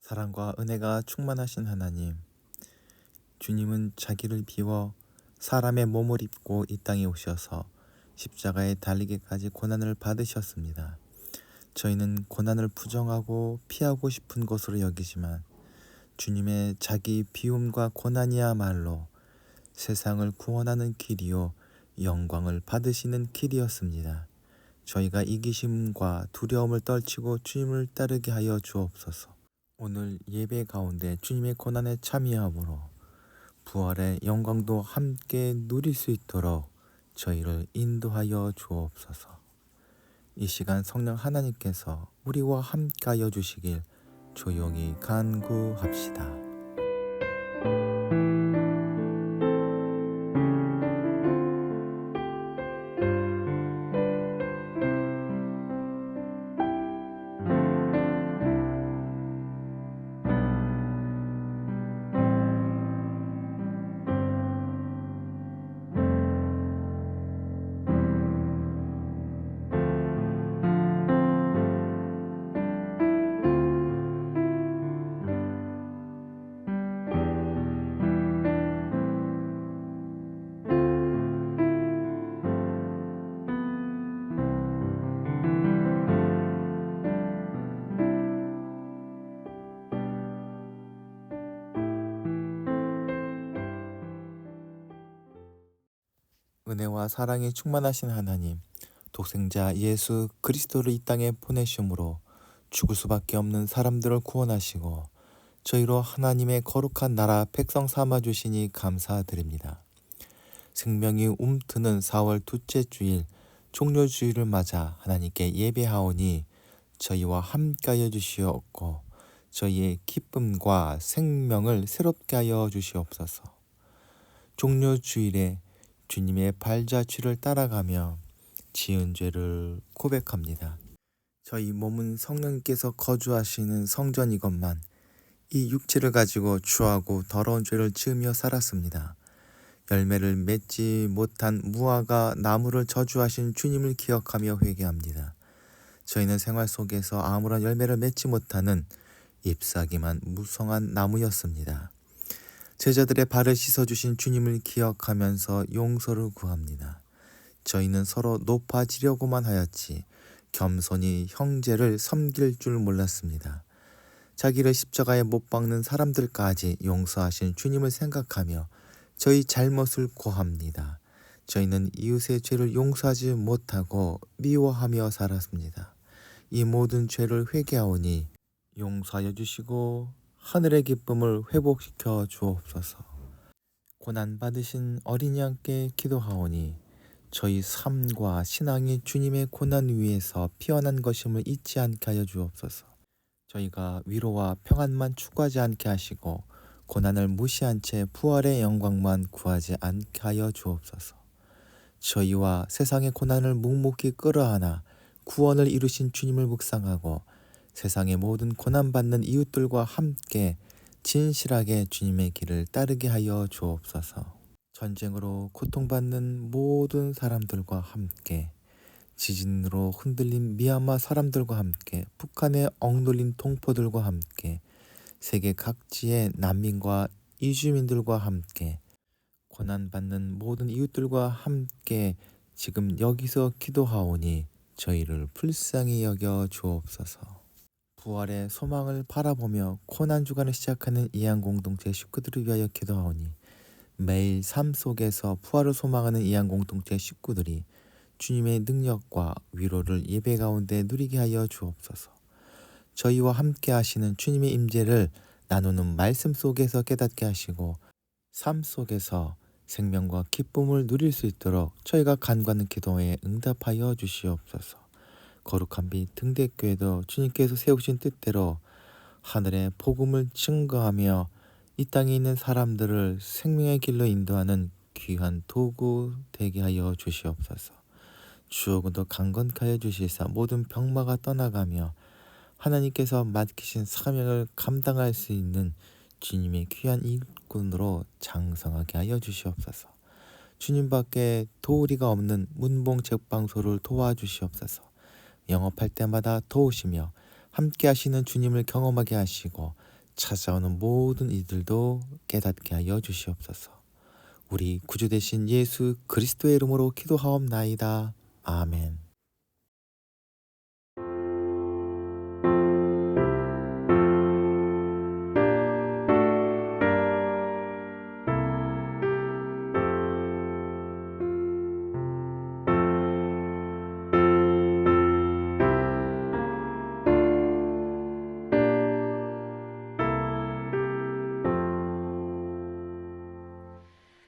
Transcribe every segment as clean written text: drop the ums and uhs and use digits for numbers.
사랑과 은혜가 충만하신 하나님, 주님은 자기를 비워 사람의 몸을 입고 이 땅에 오셔서 십자가에 달리기까지 고난을 받으셨습니다. 저희는 고난을 부정하고 피하고 싶은 것으로 여기지만 주님의 자기 비움과 고난이야말로 세상을 구원하는 길이요 영광을 받으시는 길이었습니다. 저희가 이기심과 두려움을 떨치고 주님을 따르게 하여 주옵소서. 오늘 예배 가운데 주님의 고난에 참여함으로 부활의 영광도 함께 누릴 수 있도록 저희를 인도하여 주옵소서. 이 시간 성령 하나님께서 우리와 함께하여 주시길 조용히 간구합시다. 은혜와 사랑이 충만하신 하나님, 독생자 예수 그리스도를 이 땅에 보내심으로 죽을 수밖에 없는 사람들을 구원하시고 저희로 하나님의 거룩한 나라 백성 삼아주시니 감사드립니다. 생명이 움트는 4월 둘째 주일 종료주일을 맞아 하나님께 예배하오니 저희와 함께하여 주시옵고 저희의 기쁨과 생명을 새롭게 하여 주시옵소서. 종료주일에 주님의 발자취를 따라가며 지은 죄를 고백합니다. 저희 몸은 성령님께서 거주하시는 성전이건만 이 육체를 가지고 추하고 더러운 죄를 지으며 살았습니다. 열매를 맺지 못한 무화과 나무를 저주하신 주님을 기억하며 회개합니다. 저희는 생활 속에서 아무런 열매를 맺지 못하는 잎사귀만 무성한 나무였습니다. 제자들의 발을 씻어주신 주님을 기억하면서 용서를 구합니다. 저희는 서로 높아지려고만 하였지 겸손히 형제를 섬길 줄 몰랐습니다. 자기를 십자가에 못 박는 사람들까지 용서하신 주님을 생각하며 저희 잘못을 고합니다. 저희는 이웃의 죄를 용서하지 못하고 미워하며 살았습니다. 이 모든 죄를 회개하오니 용서하여 주시고 하늘의 기쁨을 회복시켜 주옵소서. 고난받으신 어린이 양께 기도하오니 저희 삶과 신앙이 주님의 고난 위에서 피어난 것임을 잊지 않게 하여 주옵소서. 저희가 위로와 평안만 추구하지 않게 하시고 고난을 무시한 채 부활의 영광만 구하지 않게 하여 주옵소서. 저희와 세상의 고난을 묵묵히 끌어안아 구원을 이루신 주님을 묵상하고 세상의 모든 고난받는 이웃들과 함께 진실하게 주님의 길을 따르게 하여 주옵소서. 전쟁으로 고통받는 모든 사람들과 함께 지진으로 흔들린 미얀마 사람들과 함께 북한에 억눌린 동포들과 함께 세계 각지의 난민과 이주민들과 함께 고난받는 모든 이웃들과 함께 지금 여기서 기도하오니 저희를 불쌍히 여겨 주옵소서. 부활의 소망을 바라보며 고난주간을 시작하는 이안공동체 식구들을 위하여 기도하오니 매일 삶 속에서 부활을 소망하는 이안공동체 식구들이 주님의 능력과 위로를 예배 가운데 누리게 하여 주옵소서. 저희와 함께 하시는 주님의 임재를 나누는 말씀 속에서 깨닫게 하시고 삶 속에서 생명과 기쁨을 누릴 수 있도록 저희가 간구하는 기도에 응답하여 주시옵소서. 거룩한 빛 등대교회도 주님께서 세우신 뜻대로 하늘의 복음을 증거하며 이 땅에 있는 사람들을 생명의 길로 인도하는 귀한 도구 되게 하여 주시옵소서. 주옥은도 강건케 하여 주시사 모든 병마가 떠나가며 하나님께서 맡기신 사명을 감당할 수 있는 주님의 귀한 일꾼으로 장성하게 하여 주시옵소서. 주님밖에 도우리가 없는 문봉 책방소를 도와주시옵소서. 영업할 때마다 도우시며 함께 하시는 주님을 경험하게 하시고 찾아오는 모든 이들도 깨닫게 하여 주시옵소서. 우리 구주 되신 예수 그리스도의 이름으로 기도하옵나이다. 아멘.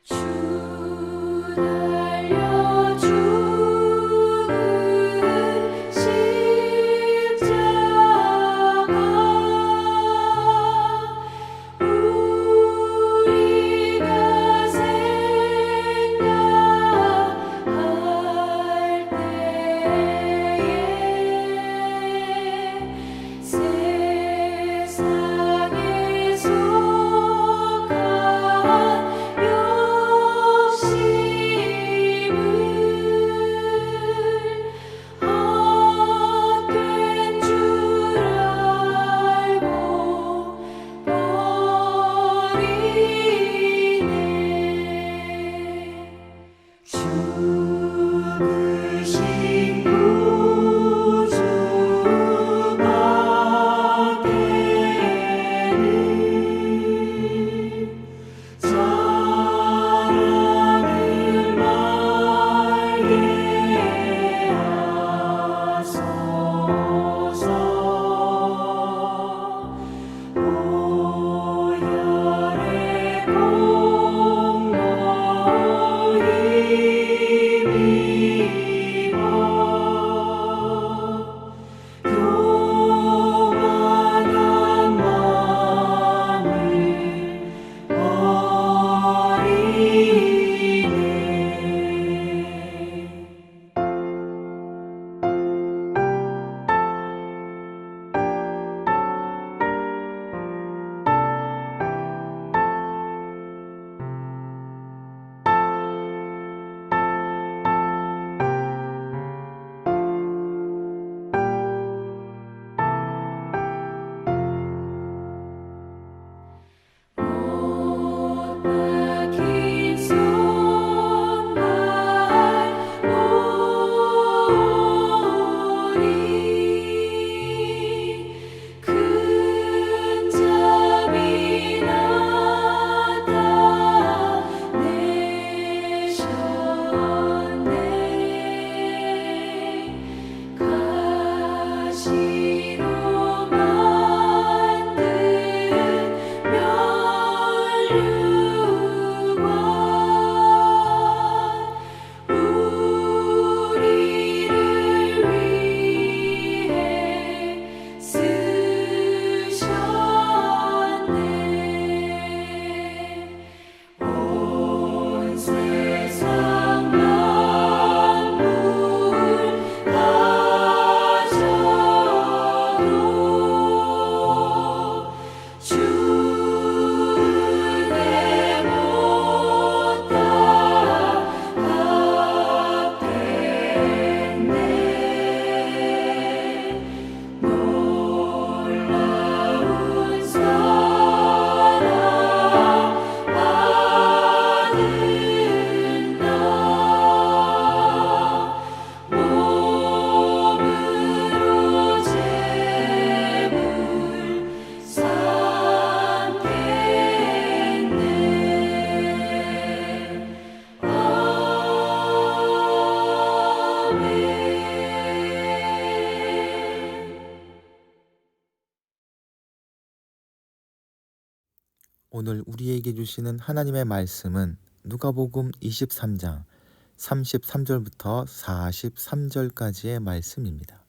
주 달려 죽은 십자가 우리가 생각할 때에 세상에 속한 헛된 줄 알고 버리네. 죽으신 구주 밖에는 사랑을 말게 하소서. 보혈의 공로 힘입어 교만한 마음을 버리네. 못 박힌 손발 오리 큰 잠이 나타내셨네. 가시로 만든 면류관 우리를 위해 쓰셨네. 온 세상 만물 가져도 주 은혜 못 갚겠네. 놀라운 사랑 받은다. 몸으로 제물 삼겠네. 아멘. 오늘 우리에게 주시는 하나님의 말씀은 누가복음 23장 33절부터 43절까지의 말씀입니다.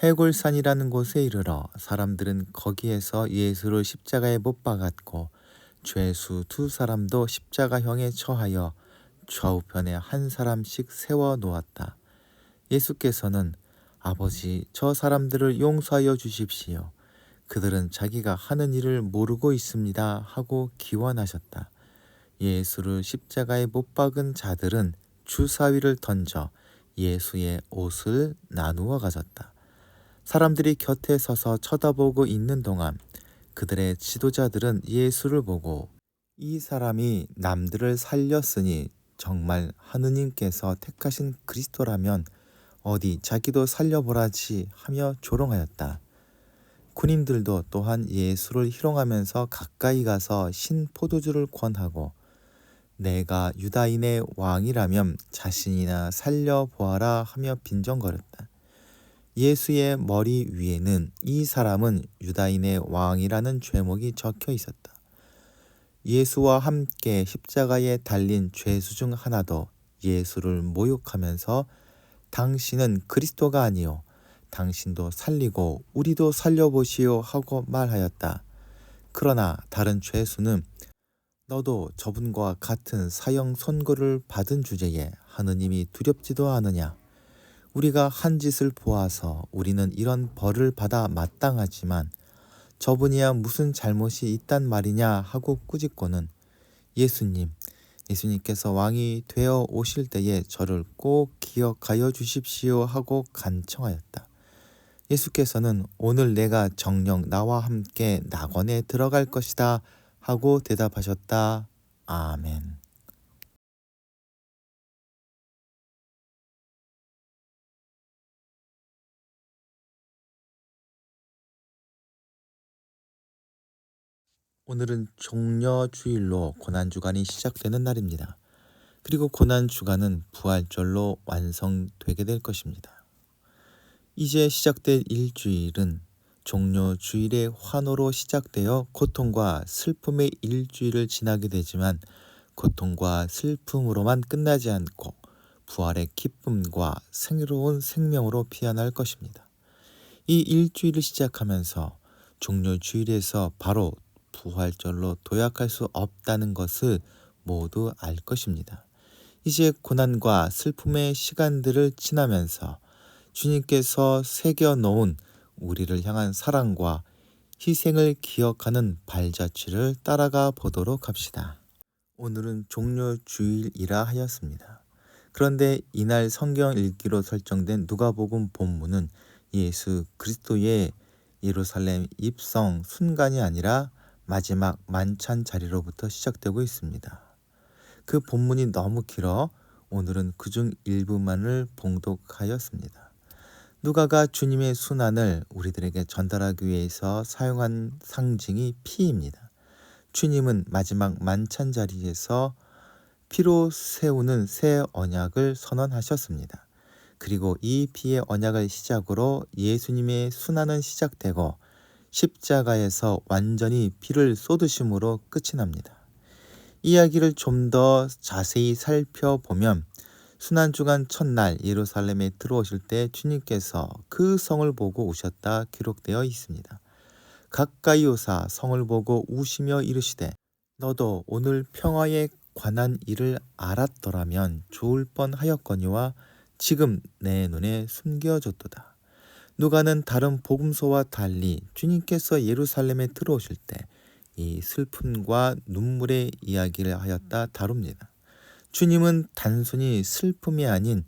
해골산이라는 곳에 이르러 사람들은 거기에서 예수를 십자가에 못 박았고 죄수 두 사람도 십자가형에 처하여 좌우편에 한 사람씩 세워 놓았다. 예수께서는 아버지, 저 사람들을 용서하여 주십시오. 그들은 자기가 하는 일을 모르고 있습니다 하고 기원하셨다. 예수를 십자가에 못 박은 자들은 주사위를 던져 예수의 옷을 나누어 가졌다. 사람들이 곁에 서서 쳐다보고 있는 동안 그들의 지도자들은 예수를 보고 이 사람이 남들을 살렸으니 정말 하느님께서 택하신 그리스도라면 어디 자기도 살려보라지 하며 조롱하였다. 군인들도 또한 예수를 희롱하면서 가까이 가서 신 포도주를 권하고 내가 유다인의 왕이라면 자신이나 살려보아라 하며 빈정거렸다. 예수의 머리 위에는 이 사람은 유다인의 왕이라는 죄목이 적혀 있었다. 예수와 함께 십자가에 달린 죄수 중 하나도 예수를 모욕하면서 당신은 그리스도가 아니요 당신도 살리고 우리도 살려보시오 하고 말하였다. 그러나 다른 죄수는 너도 저분과 같은 사형 선고를 받은 주제에 하느님이 두렵지도 않으냐. 우리가 한 짓을 보아서 우리는 이런 벌을 받아 마땅하지만 저분이야 무슨 잘못이 있단 말이냐 하고 꾸짖고는 예수님께서 왕이 되어 오실 때에 저를 꼭 기억하여 주십시오 하고 간청하였다. 예수께서는 오늘 내가 정녕 나와 함께 낙원에 들어갈 것이다 하고 대답하셨다. 아멘. 오늘은 종려주일로 고난주간이 시작되는 날입니다. 그리고 고난주간은 부활절로 완성되게 될 것입니다. 이제 시작될 일주일은 종려주일의 환호로 시작되어 고통과 슬픔의 일주일을 지나게 되지만 고통과 슬픔으로만 끝나지 않고 부활의 기쁨과 새로운 생명으로 피어날 것입니다. 이 일주일을 시작하면서 종려주일에서 바로 부활절로 도약할 수 없다는 것을 모두 알 것입니다. 이제 고난과 슬픔의 시간들을 지나면서 주님께서 새겨놓은 우리를 향한 사랑과 희생을 기억하는 발자취를 따라가 보도록 합시다. 오늘은 종려주일이라 하였습니다. 그런데 이날 성경 읽기로 설정된 누가복음 본문은 예수 그리스도의 예루살렘 입성 순간이 아니라 마지막 만찬 자리로부터 시작되고 있습니다. 그 본문이 너무 길어 오늘은 그중 일부만을 봉독하였습니다. 누가가 주님의 순환을 우리들에게 전달하기 위해서 사용한 상징이 피입니다. 주님은 마지막 만찬 자리에서 피로 세우는 새 언약을 선언하셨습니다. 그리고 이 피의 언약을 시작으로 예수님의 순환은 시작되고 십자가에서 완전히 피를 쏟으심으로 끝이 납니다. 이야기를 좀 더 자세히 살펴보면 순환주간 첫날 예루살렘에 들어오실 때 주님께서 그 성을 보고 우셨다 기록되어 있습니다. 가까이 오사 성을 보고 우시며 이르시되 너도 오늘 평화에 관한 일을 알았더라면 좋을 뻔하였거니와 지금 내 눈에 숨겨졌도다. 누가는 다른 복음서와 달리 주님께서 예루살렘에 들어오실 때 이 슬픔과 눈물의 이야기를 하였다 다룹니다. 주님은 단순히 슬픔이 아닌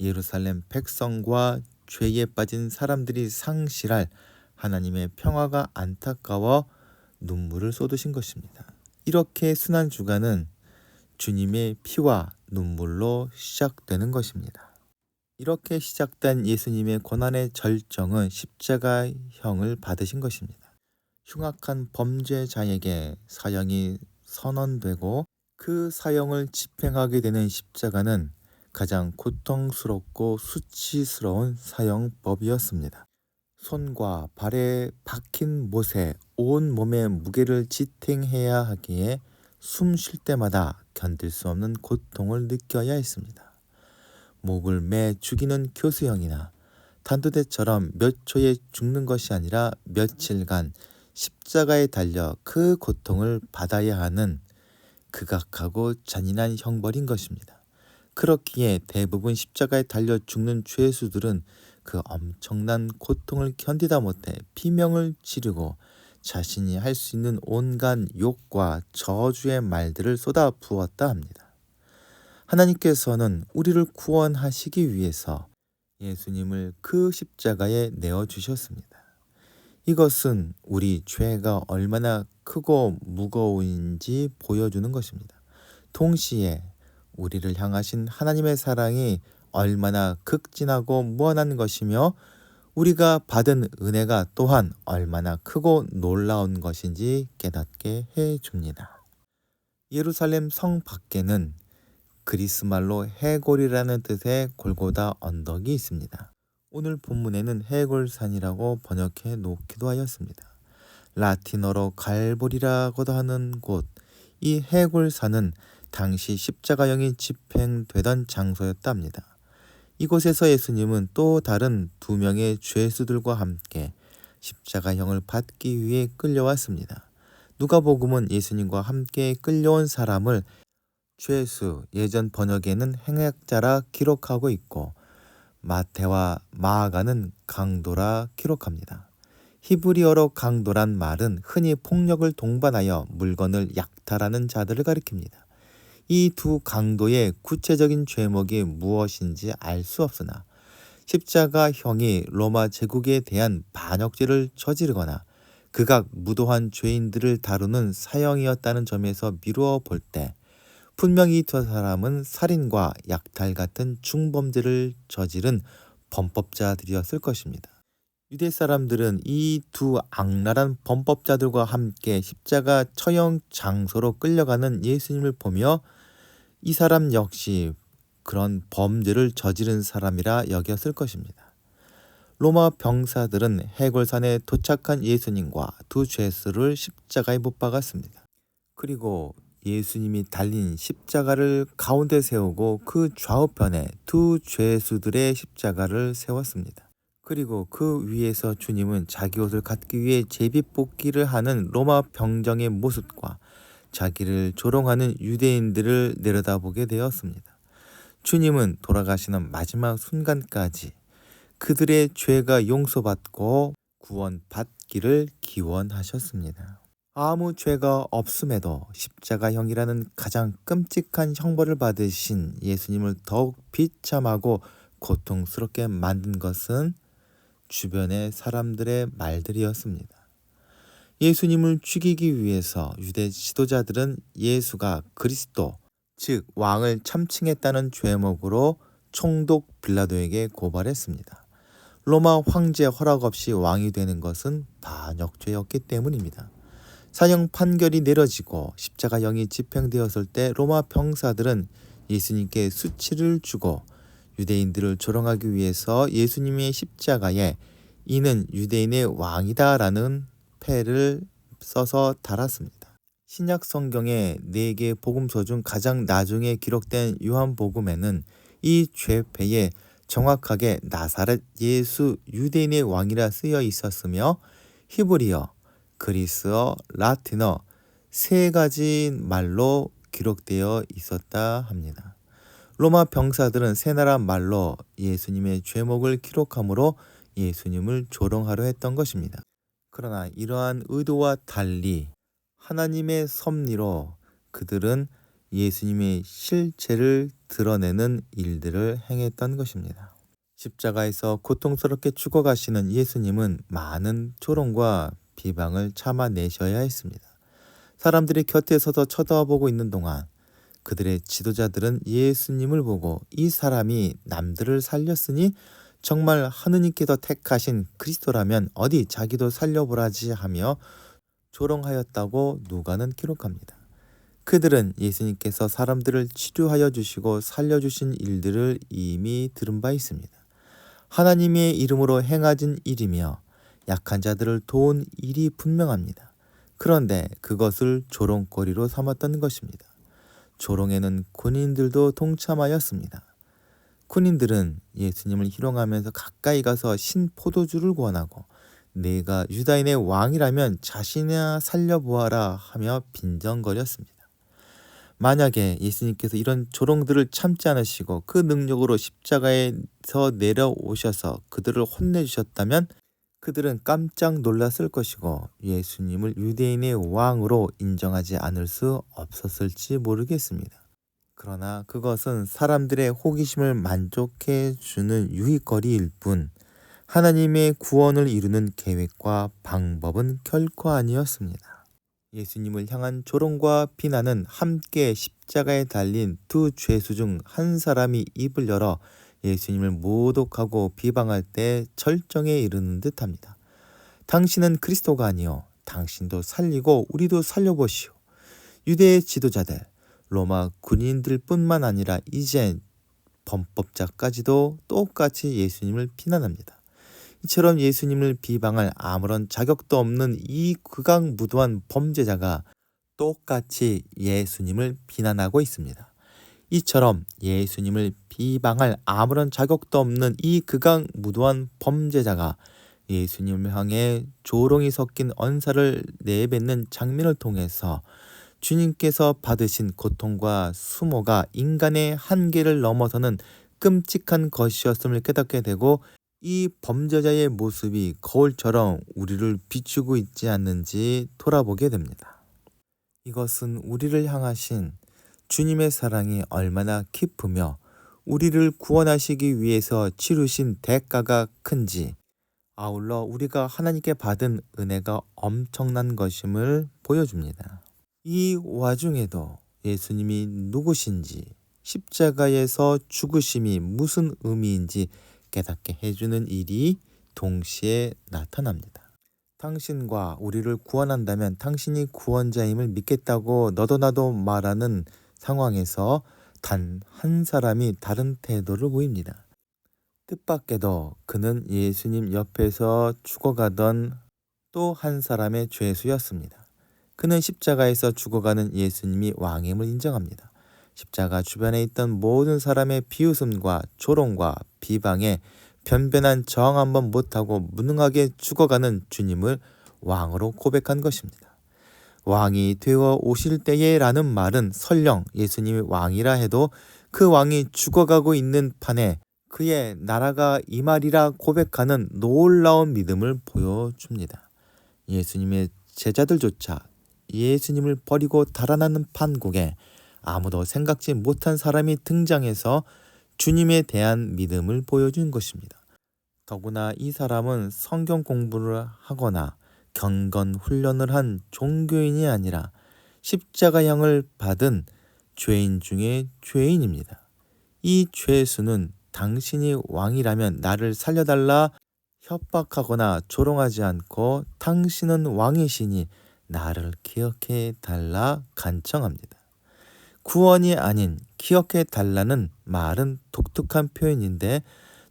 예루살렘 백성과 죄에 빠진 사람들이 상실할 하나님의 평화가 안타까워 눈물을 쏟으신 것입니다. 이렇게 순환주간은 주님의 피와 눈물로 시작되는 것입니다. 이렇게 시작된 예수님의 고난의 절정은 십자가형을 받으신 것입니다. 흉악한 범죄자에게 사형이 선언되고 그 사형을 집행하게 되는 십자가는 가장 고통스럽고 수치스러운 사형법이었습니다. 손과 발에 박힌 못에 온 몸의 무게를 지탱해야 하기에 숨 쉴 때마다 견딜 수 없는 고통을 느껴야 했습니다. 목을 매 죽이는 교수형이나 단두대처럼 몇 초에 죽는 것이 아니라 며칠간 십자가에 달려 그 고통을 받아야 하는 극악하고 잔인한 형벌인 것입니다. 그렇기에 대부분 십자가에 달려 죽는 죄수들은 그 엄청난 고통을 견디다 못해 비명을 지르고 자신이 할 수 있는 온갖 욕과 저주의 말들을 쏟아 부었다 합니다. 하나님께서는 우리를 구원하시기 위해서 예수님을 그 십자가에 내어주셨습니다. 이것은 우리 죄가 얼마나 크고 무거운지 보여주는 것입니다. 동시에 우리를 향하신 하나님의 사랑이 얼마나 극진하고 무한한 것이며 우리가 받은 은혜가 또한 얼마나 크고 놀라운 것인지 깨닫게 해줍니다. 예루살렘 성 밖에는 그리스 말로 해골이라는 뜻의 골고다 언덕이 있습니다. 오늘 본문에는 해골산이라고 번역해 놓기도 하였습니다. 라틴어로 갈보리라고도 하는 곳, 이 해골산은 당시 십자가형이 집행되던 장소였다 합니다. 이곳에서 예수님은 또 다른 2명의 죄수들과 함께 십자가형을 받기 위해 끌려왔습니다. 누가복음은 예수님과 함께 끌려온 사람을 죄수, 예전 번역에는 행악자라 기록하고 있고 마태와 마가는 강도라 기록합니다. 히브리어로 강도란 말은 흔히 폭력을 동반하여 물건을 약탈하는 자들을 가리킵니다. 이 두 강도의 구체적인 죄목이 무엇인지 알 수 없으나 십자가형이 로마 제국에 대한 반역죄를 저지르거나 극악 무도한 죄인들을 다루는 사형이었다는 점에서 미루어 볼 때 분명히 이 두 사람은 살인과 약탈 같은 중범죄를 저지른 범법자들이었을 것입니다. 유대 사람들은 이 두 악랄한 범법자들과 함께 십자가 처형 장소로 끌려가는 예수님을 보며 이 사람 역시 그런 범죄를 저지른 사람이라 여겼을 것입니다. 로마 병사들은 해골산에 도착한 예수님과 두 죄수를 십자가에 못 박았습니다. 그리고 예수님이 달린 십자가를 가운데 세우고 그 좌우편에 두 죄수들의 십자가를 세웠습니다. 그리고 그 위에서 주님은 자기 옷을 갖기 위해 제비뽑기를 하는 로마 병정의 모습과 자기를 조롱하는 유대인들을 내려다보게 되었습니다. 주님은 돌아가시는 마지막 순간까지 그들의 죄가 용서받고 구원받기를 기원하셨습니다. 아무 죄가 없음에도 십자가형이라는 가장 끔찍한 형벌을 받으신 예수님을 더욱 비참하고 고통스럽게 만든 것은 주변의 사람들의 말들이었습니다. 예수님을 죽이기 위해서 유대 지도자들은 예수가 그리스도, 즉 왕을 참칭했다는 죄목으로 총독 빌라도에게 고발했습니다. 로마 황제 허락 없이 왕이 되는 것은 반역죄였기 때문입니다. 사형 판결이 내려지고 십자가형이 집행되었을 때 로마 병사들은 예수님께 수치를 주고 유대인들을 조롱하기 위해서 예수님의 십자가에 이는 유대인의 왕이다 라는 패를 써서 달았습니다. 신약 성경의 4개 복음서 중 가장 나중에 기록된 요한복음에는 이 죄패에 정확하게 나사렛 예수 유대인의 왕이라 쓰여 있었으며 히브리어, 그리스어, 라틴어 3가지 말로 기록되어 있었다 합니다. 로마 병사들은 세 나라 말로 예수님의 죄목을 기록함으로 예수님을 조롱하려 했던 것입니다. 그러나 이러한 의도와 달리 하나님의 섭리로 그들은 예수님의 실체를 드러내는 일들을 행했던 것입니다. 십자가에서 고통스럽게 죽어가시는 예수님은 많은 조롱과 비방을 참아내셔야 했습니다. 사람들이 곁에 서서 쳐다보고 있는 동안 그들의 지도자들은 예수님을 보고 이 사람이 남들을 살렸으니 정말 하느님께서 택하신 그리스도라면 어디 자기도 살려보라지 하며 조롱하였다고 누가는 기록합니다. 그들은 예수님께서 사람들을 치료하여 주시고 살려주신 일들을 이미 들은 바 있습니다. 하나님의 이름으로 행하진 일이며 약한 자들을 도운 일이 분명합니다. 그런데 그것을 조롱거리로 삼았던 것입니다. 조롱에는 군인들도 동참하였습니다. 군인들은 예수님을 희롱하면서 가까이 가서 신포도주를 권하고 내가 유다인의 왕이라면 자신이나 살려보아라 하며 빈정거렸습니다. 만약에 예수님께서 이런 조롱들을 참지 않으시고 그 능력으로 십자가에서 내려오셔서 그들을 혼내주셨다면 그들은 깜짝 놀랐을 것이고 예수님을 유대인의 왕으로 인정하지 않을 수 없었을지 모르겠습니다. 그러나 그것은 사람들의 호기심을 만족해 주는 유익거리일 뿐 하나님의 구원을 이루는 계획과 방법은 결코 아니었습니다. 예수님을 향한 조롱과 비난은 함께 십자가에 달린 두 죄수 중 한 사람이 입을 열어 예수님을 모독하고 비방할 때 절정에 이르는 듯합니다. 당신은 그리스도가 아니요 당신도 살리고 우리도 살려보시오. 유대의 지도자들, 로마 군인들 뿐만 아니라 이젠 범법자까지도 똑같이 예수님을 비난합니다. 이처럼 예수님을 비방할 아무런 자격도 없는 이 극악무도한 범죄자가 똑같이 예수님을 비난하고 있습니다. 이처럼 예수님을 비방할 아무런 자격도 없는 이 극악무도한 범죄자가 예수님을 향해 조롱이 섞인 언사를 내뱉는 장면을 통해서 주님께서 받으신 고통과 수모가 인간의 한계를 넘어서는 끔찍한 것이었음을 깨닫게 되고 이 범죄자의 모습이 거울처럼 우리를 비추고 있지 않는지 돌아보게 됩니다. 이것은 우리를 향하신 주님의 사랑이 얼마나 깊으며 우리를 구원하시기 위해서 치르신 대가가 큰지, 아울러 우리가 하나님께 받은 은혜가 엄청난 것임을 보여줍니다. 이 와중에도 예수님이 누구신지, 십자가에서 죽으심이 무슨 의미인지 깨닫게 해주는 일이 동시에 나타납니다. 당신과 우리를 구원한다면 당신이 구원자임을 믿겠다고 너도 나도 말하는 상황에서 단 한 사람이 다른 태도를 보입니다. 뜻밖에도 그는 예수님 옆에서 죽어가던 또 한 사람의 죄수였습니다. 그는 십자가에서 죽어가는 예수님이 왕임을 인정합니다. 십자가 주변에 있던 모든 사람의 비웃음과 조롱과 비방에 변변한 저항 한번 못하고 무능하게 죽어가는 주님을 왕으로 고백한 것입니다. 왕이 되어 오실 때에 라는 말은 설령 예수님이 왕이라 해도 그 왕이 죽어가고 있는 판에 그의 나라가 임하리라 고백하는 놀라운 믿음을 보여줍니다. 예수님의 제자들조차 예수님을 버리고 달아나는 판국에 아무도 생각지 못한 사람이 등장해서 주님에 대한 믿음을 보여준 것입니다. 더구나 이 사람은 성경 공부를 하거나 경건 훈련을 한 종교인이 아니라 십자가형을 받은 죄인 중에 죄인입니다. 이 죄수는 당신이 왕이라면 나를 살려달라 협박하거나 조롱하지 않고 당신은 왕이시니 나를 기억해 달라 간청합니다. 구원이 아닌 기억해 달라는 말은 독특한 표현인데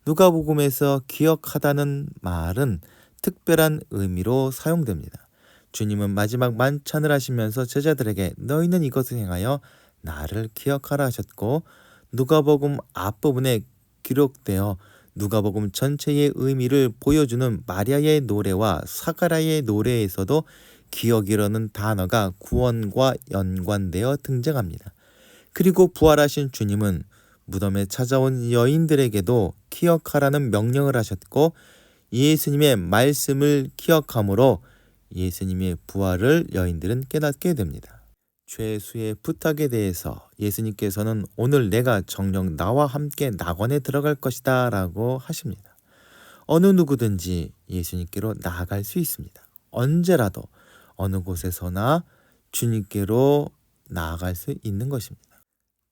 누가복음에서 기억하다는 말은 특별한 의미로 사용됩니다. 주님은 마지막 만찬을 하시면서 제자들에게 너희는 이것을 행하여 나를 기억하라 하셨고 누가복음 앞부분에 기록되어 누가복음 전체의 의미를 보여주는 마리아의 노래와 사가랴의 노래에서도 기억이라는 단어가 구원과 연관되어 등장합니다. 그리고 부활하신 주님은 무덤에 찾아온 여인들에게도 기억하라는 명령을 하셨고 예수님의 말씀을 기억함으로 예수님의 부활을 여인들은 깨닫게 됩니다. 죄수의 부탁에 대해서 예수님께서는 오늘 내가 정녕 나와 함께 낙원에 들어갈 것이다 라고 하십니다. 어느 누구든지 예수님께로 나아갈 수 있습니다. 언제라도 어느 곳에서나 주님께로 나아갈 수 있는 것입니다.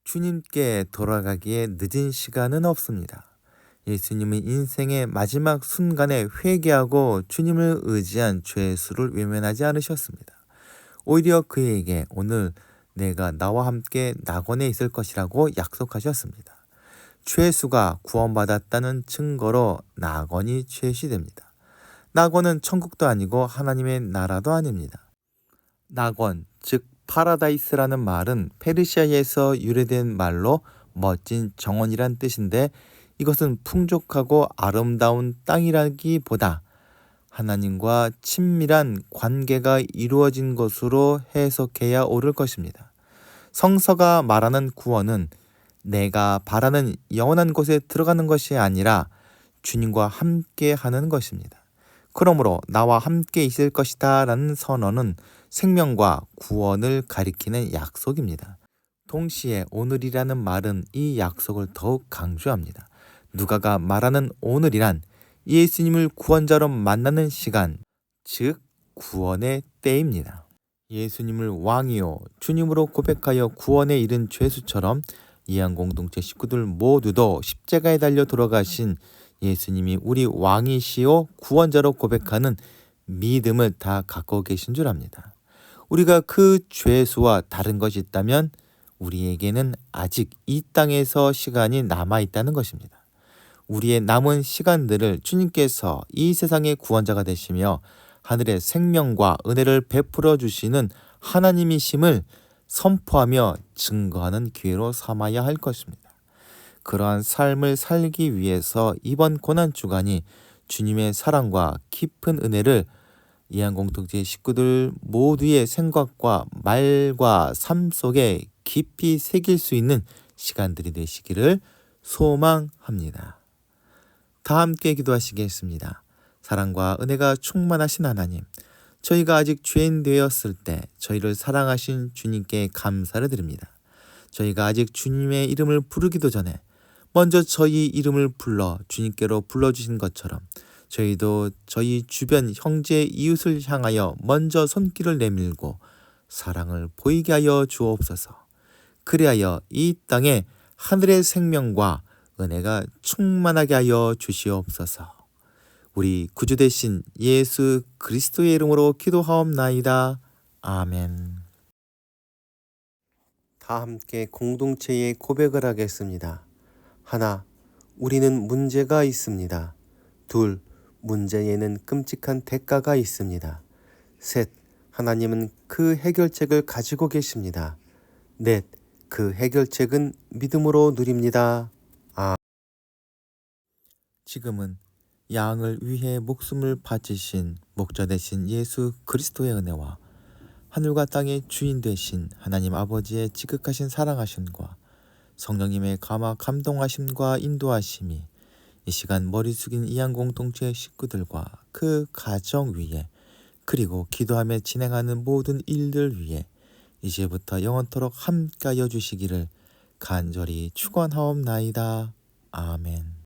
주님께 돌아가기에 늦은 시간은 없습니다. 예수님은 인생의 마지막 순간에 회개하고 주님을 의지한 죄수를 외면하지 않으셨습니다. 오히려 그에게 오늘 내가 나와 함께 낙원에 있을 것이라고 약속하셨습니다. 죄수가 구원받았다는 증거로 낙원이 제시됩니다. 낙원은 천국도 아니고 하나님의 나라도 아닙니다. 낙원, 즉 파라다이스라는 말은 페르시아에서 유래된 말로 멋진 정원이란 뜻인데 이것은 풍족하고 아름다운 땅이라기보다 하나님과 친밀한 관계가 이루어진 것으로 해석해야 옳을 것입니다. 성서가 말하는 구원은 내가 바라는 영원한 곳에 들어가는 것이 아니라 주님과 함께 하는 것입니다. 그러므로 나와 함께 있을 것이다 라는 선언은 생명과 구원을 가리키는 약속입니다. 동시에 오늘이라는 말은 이 약속을 더욱 강조합니다. 누가가 말하는 오늘이란 예수님을 구원자로 만나는 시간, 즉 구원의 때입니다. 예수님을 왕이요 주님으로 고백하여 구원에 이른 죄수처럼 이한 공동체 식구들 모두도 십자가에 달려 돌아가신 예수님이 우리 왕이시요 구원자로 고백하는 믿음을 다 갖고 계신 줄 압니다. 우리가 그 죄수와 다른 것이 있다면 우리에게는 아직 이 땅에서 시간이 남아 있다는 것입니다. 우리의 남은 시간들을 주님께서 이 세상의 구원자가 되시며 하늘의 생명과 은혜를 베풀어 주시는 하나님이심을 선포하며 증거하는 기회로 삼아야 할 것입니다. 그러한 삶을 살기 위해서 이번 고난주간이 주님의 사랑과 깊은 은혜를 이한 공동체 식구들 모두의 생각과 말과 삶 속에 깊이 새길 수 있는 시간들이 되시기를 소망합니다. 다 함께 기도하시겠습니다. 사랑과 은혜가 충만하신 하나님, 저희가 아직 죄인 되었을 때 저희를 사랑하신 주님께 감사를 드립니다. 저희가 아직 주님의 이름을 부르기도 전에 먼저 저희 이름을 불러 주님께로 불러주신 것처럼 저희도 저희 주변 형제 이웃을 향하여 먼저 손길을 내밀고 사랑을 보이게 하여 주옵소서. 그리하여 이 땅에 하늘의 생명과 은혜가 충만하게 하여 주시옵소서. 우리 구주 되신 예수 그리스도의 이름으로 기도하옵나이다. 아멘. 다 함께 공동체의 고백을 하겠습니다. 하나, 우리는 문제가 있습니다. 둘, 문제에는 끔찍한 대가가 있습니다. 셋, 하나님은 그 해결책을 가지고 계십니다. 넷, 그 해결책은 믿음으로 누립니다. 지금은 양을 위해 목숨을 바치신 목자 되신 예수 그리스도의 은혜와 하늘과 땅의 주인 되신 하나님 아버지의 지극하신 사랑하심과 성령님의 감화 감동하심과 인도하심이 이 시간 머리 숙인 이한 공동체 식구들과 그 가정 위에 그리고 기도하며 진행하는 모든 일들 위에 이제부터 영원토록 함께하여 주시기를 간절히 축원하옵나이다. 아멘.